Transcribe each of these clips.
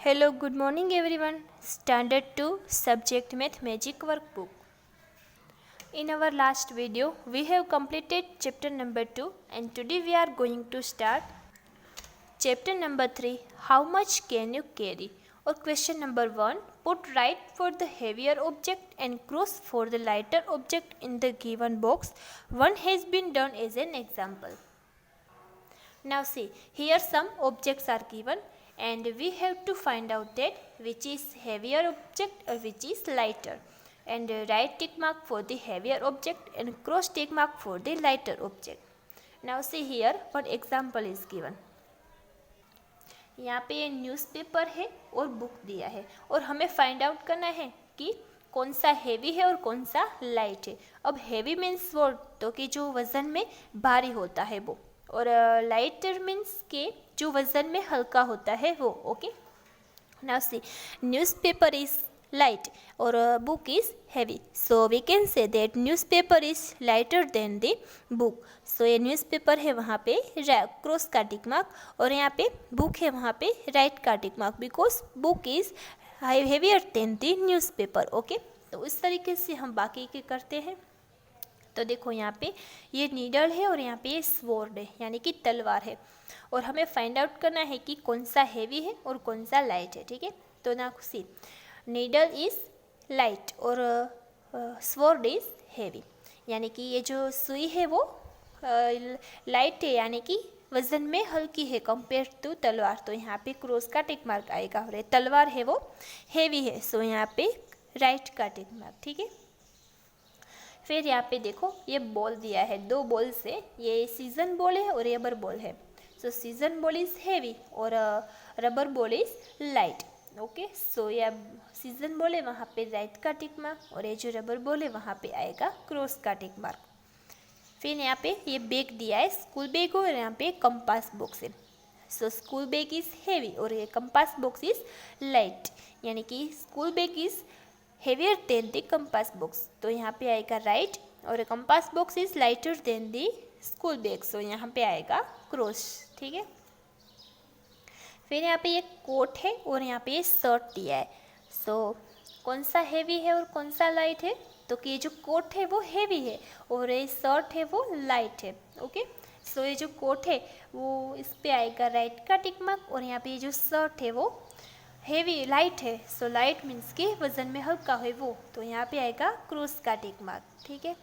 Hello, good morning everyone. Standard 2 Subject Math Magic Workbook. In our last video, we have completed chapter number 2 and today we are going to start chapter number 3 How much can you carry? Or question number 1 Put right for the heavier object and cross for the lighter object in the given box. One has been done as an example. Now see, here some objects are given and we have to find out that which is heavier object or which is lighter, and write tick mark for the heavier object and cross tick mark for the lighter object. Now see, here one example is given. यहाँ पे newspaper है और book दिया है और हमें find out करना है कि कौन सा हेवी है और कौन सा लाइट है. अब हेवी मीन्स वो तो कि जो वज़न में भारी होता है वो, और लाइटर मीन्स के जो वज़न में हल्का होता है वो. Okay, now see, newspaper is light or book is heavy, so we can say that newspaper is lighter than the book. so ये न्यूज़पेपर है वहाँ पे क्रॉस का टिक मार्क और यहाँ पे बुक है वहाँ पे राइट का tick mark, because book is heavier than the newspaper. Okay, तो इस तरीके से हम बाकी के करते हैं. तो देखो यहाँ पे ये नीडल है और यहाँ पे ये स्वॉर्ड है यानी कि तलवार है, और हमें फाइंड आउट करना है कि कौन सा हेवी है और कौन सा लाइट है. ठीक है, तो ना सी, नीडल इज लाइट और स्वॉर्ड इज हेवी, यानी कि ये जो सुई है वो लाइट है यानी कि वज़न में हल्की है कंपेयर टू तलवार. तो यहाँ पे क्रॉस का टिक मार्क आएगा और तलवार है वो हेवी है, सो यहाँ पे राइट का टिक मार्क. ठीक है, फिर यहाँ पे देखो ये बॉल दिया है, दो बॉल्स है, ये सीजन बॉल है और रबर बॉल है. So season ball is heavy और rubber ball is light. Okay, so यह सीजन बॉल है वहाँ पे राइट का टिक मार्क और ये जो रबर बॉल है वहाँ पे आएगा क्रॉस का टिक मार्क. फिर यहाँ पे ये बैग दिया है, स्कूल बैग और यहाँ पे कंपास बॉक्स है. So school bag is heavy और ये कंपास बॉक्स इज लाइट, यानी कि school bag is heavier than the compass box. तो यहाँ पे आएगा राइट और compass box is lighter than the school bag, so यहाँ पे आएगा क्रॉस. ठीक है, फिर यहाँ पे ये कोट है और यहाँ पे ये शर्ट दिया है. सो कौन सा हेवी है और कौन सा लाइट है, तो कि ये जो कोट है वो हेवी है और ये शर्ट है वो लाइट है. ओके, सो ये जो कोट है वो इस पे आएगा राइट का टिक मार्क और यहाँ पे ये जो शर्ट है वो हेवी लाइट है. सो लाइट मीन्स कि वज़न में हल्का है वो, तो यहाँ पे आएगा क्रॉस का टिक मार्क. ठीक है,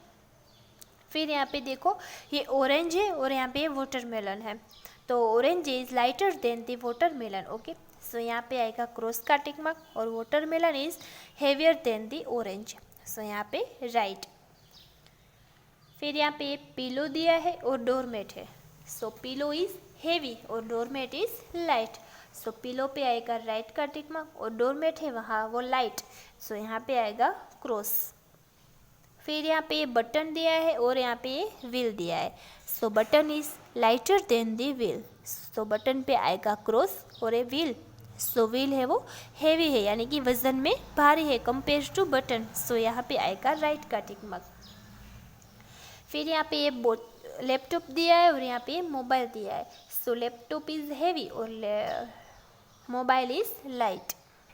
फिर यहाँ पे देखो ये ऑरेंज है और यहाँ पे वाटरमेलन है, तो orange is lighter than the watermelon. Okay, so यहाँ पे आएगा क्रॉस का टिक मार्क और watermelon is heavier than the orange, so यहाँ पे राइट. फिर यहाँ पे पिलो दिया है और डोरमेट है. सो पिलो इज हेवी और doormat is light, so pillow पे आएगा राइट का टिक मार्क और डोरमेट है वहाँ वो लाइट, सो यहाँ पे आएगा क्रॉस. फिर यहाँ पे बटन दिया है और यहाँ पे व्हील दिया है. So button is lighter than the wheel, so button पे आएगा क्रॉस और ये व्हील, सो व्हील है वो हेवी है यानी कि वज़न में भारी है कंपेयर टू बटन, सो यहाँ पे आएगा राइट का टिक मार्क. फिर यहाँ पे ये लैपटॉप दिया है और यहाँ पे मोबाइल दिया है. सो लैपटॉप इज हेवी और मोबाइल इज लाइट,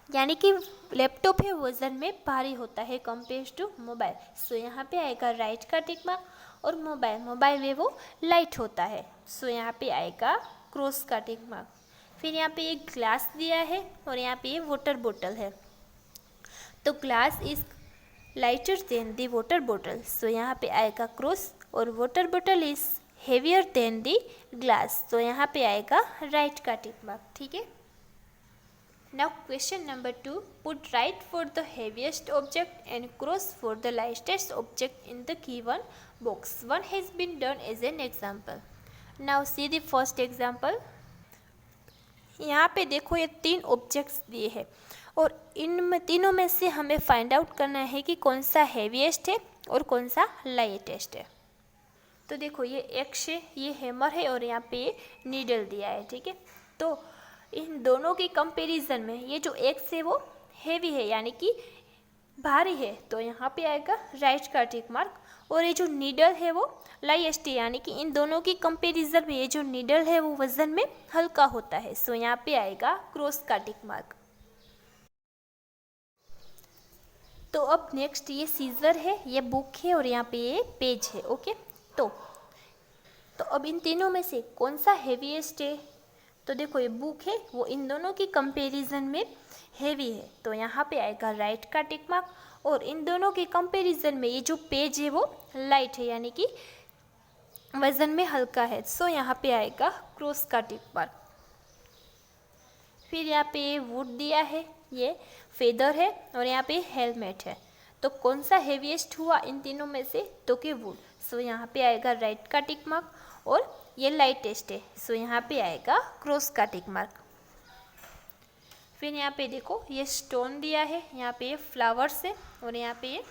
यानी कि लैपटॉप है वज़न में भारी होता है कंपेयर टू मोबाइल, सो यहाँ पे आएगा राइट का टिक मार्क. और मोबाइल है वो लाइट होता है, सो यहाँ पे आएगा क्रॉस का टिक मार्क. फिर यहाँ पे एक ग्लास दिया है और यहाँ पे वाटर बोतल है, तो glass is lighter than the water बोतल, सो यहाँ पे आएगा क्रॉस और वाटर बोतल is heavier than the glass, तो यहाँ पे आएगा राइट का टिक मार्क. ठीक है, now question number 2 put right for the heaviest object and cross for the lightest object in the given box. One has been done as an example. Now see the first example. यहाँ पे देखो ये तीन objects दिए हैं और इन तीनों में से हमें फाइंड आउट करना है कि कौन सा हेवीएस्ट है और कौन सा लाइटेस्ट है. तो देखो ये एक्स है, ये हैमर है और यहाँ पे नीडल दिया है. ठीक है, तो इन दोनों के कंपैरिजन में ये जो एक्स है वो हेवी है यानी कि भारी है, तो यहाँ पे आएगा राइट का टिक मार्क. और ये जो नीडल है वो लाइटेस्ट है यानी कि इन दोनों की कंपैरिजन में ये जो नीडल है वो वज़न में हल्का होता है, सो यहाँ पे आएगा क्रॉस का टिक मार्क. तो अब नेक्स्ट ये सीजर है, ये बुक है और यहाँ पे ये पेज है। ओके, तो अब इन तीनों में से कौन सा हेवीएस्ट है? तो देखो ये बुक है वो इन दोनों की कंपैरिजन में हेवी है, तो यहाँ पे आएगा राइट का टिक मार्क। और इन दोनों के कंपैरिजन में ये जो पेज है वो लाइट है, यानी कि वजन में हल्का है, सो यहाँ पे आएगा क्रॉस का टिक मार्क। फिर यहाँ पे वुड दिया है, ये फेदर है और यहाँ पे हेलमेट है, तो कौन सा हेवीएस्ट हुआ इन तीनों में से? तो कि वुड, सो यहाँ पे आएगा राइट का टिक मार्क। और ये लाइटेस्ट है, सो यहाँ पे आएगा क्रॉस का टिक मार्क। फिर यहाँ पे देखो ये स्टोन दिया है, यहाँ पे ये फ्लावर्स है और यहाँ पे ये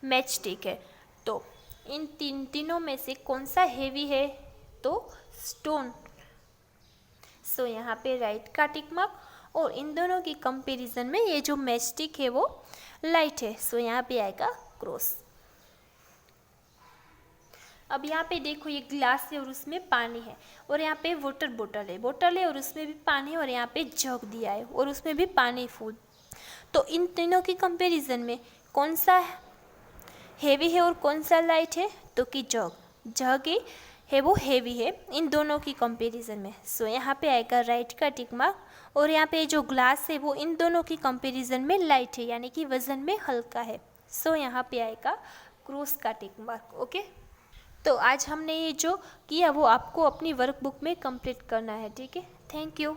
मैच स्टिक है, तो इन तीनों में से कौन सा हेवी है? तो स्टोन, सो यहाँ पे राइट का टिक मार्क। और इन दोनों की कंपैरिजन में ये जो मैच स्टिक है वो लाइट है, सो यहाँ पे आएगा क्रॉस। अब यहाँ पे देखो ये ग्लास है और उसमें पानी है, और यहाँ पे वाटर बोतल है और उसमें भी पानी है, और यहाँ पे जग दिया है और उसमें भी पानी फुल। तो इन तीनों की कंपैरिजन में कौन सा हेवी है और कौन सा लाइट है? तो कि जग है वो हेवी है इन दोनों की कंपैरिजन में, सो यहाँ पे आएगा राइट का टिक मार्क। और यहाँ पे जो ग्लास है वो इन दोनों की कंपैरिजन में लाइट है, यानी कि वजन में हल्का है, सो यहाँ पे आएगा क्रॉस का टिक मार्क। ओके, तो आज हमने ये जो किया वो आपको अपनी वर्कबुक में कंप्लीट करना है। ठीक है, थैंक यू।